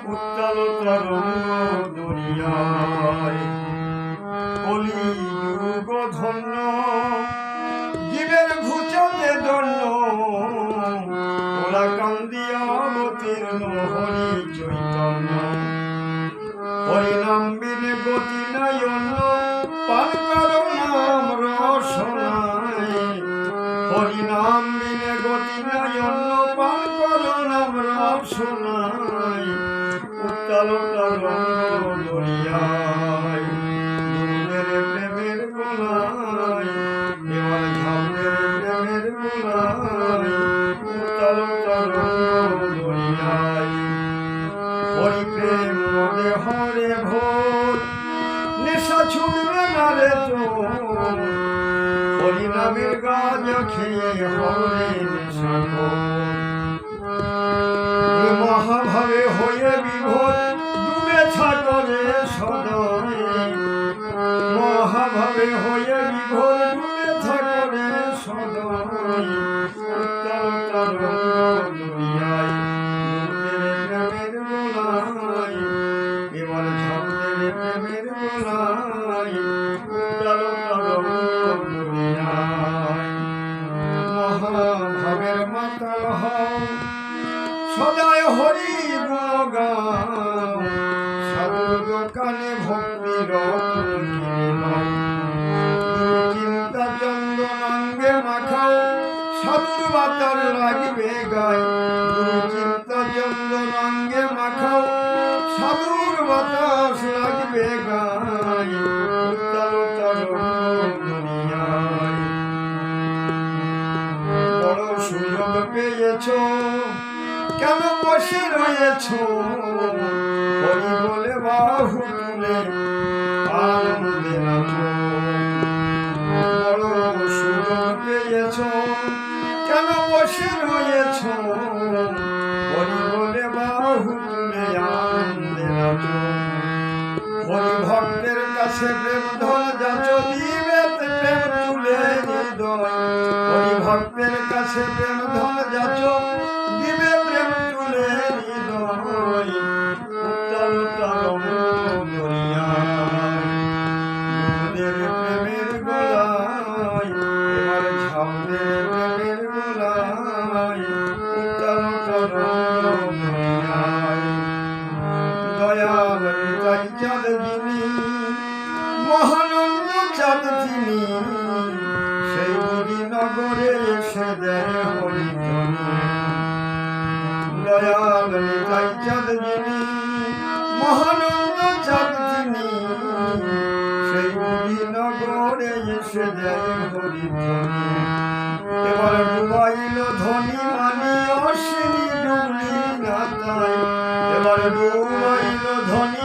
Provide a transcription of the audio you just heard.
উত্তাল তরঙ্গ দুনিয়ায় কলিযুগ ধন্য জীবের ঘুচতে দন্য ওরা কান্দিয়া অবতীর্ণ হরি চৈতন্য হরিনাম বিনে গতি নাই অন্য পান করো নাম রসনায় হরিনাম বিনে গতি নাই অন্য পান করো নাম রসনায় উত্তাল তরঙ্গ দরিয়ায় দুধের প্রেমের গোলায় এবার ঝামের প্রেমের গোলায় উত্তাল তরঙ্গ দরিয়ায় হরি প্রেম মনে হরে ভোর নেশা ছুটবে না রে তোর হরি নামের গাঁজা খেয়ে হরে নেশা মহাভাবে হয়ে বিভোর ডুবে ছাটরে সদরে মহাভাবে হয়ে বিভোর ডুবে ছাটরে সদরে উত্তাল তরঙ্গ দুনিয়ায় প্রেমের গোলায় এবার ঝামের প্রেমের গোলায় উত্তাল তরঙ্গ দুনিয়ায় মহাভাবের মাতাল হও সদায় হরি গুণ গাও সাধুর দোকানে ভক্তি রত্ন কিনে নাও চিন্তা চন্দনাঙ্গে মাখাও সাধুর বাতার লাগবে গায় গুরু চিন্তা চন্দনাঙ্গে মাখাও সাধুর বাতাস লাগবে গায় উত্তাল তরঙ্গ দুনিয়ায় বড় সুযোগ পেয়েছ কেন বসে রয়েছ হরি বলে বাহু তুলে আনন্দে নাচো বড় সুযোগ পেয়েছ কেন বসে রয়েছ হরি বলে বাহু তুলে আনন্দে নাচো হরি ভক্তের কাছে প্রেম ধন যাচ দিবে প্রেম তুলে হৃদয় হরি ভক্তের কাছে প্রেম ধন যাচ দিবে প্রেম তুলে হৃদয় উত্তাল তরঙ্গ দরিয়ায় দুধের প্রেমের গোলায় এবার ঝামের প্রেমের গোলায় উত্তাল তরঙ্গ দরিয়ায় দয়াল নিতাই চাঁদ যিনি মহানন্দ চাঁদ তিনি সেই নগরে এসে দেয় হরিধ্বনি দয়াল নিতাই চাঁদ যিনি মহানন্দ চাঁদ তিনি সেই নগরে এসে দেয় হরিধ্বনি এবার ডুবাইল ধনী মানি অশ্বিনী ডুবলি না তাই এবার ডুবাইল ধনী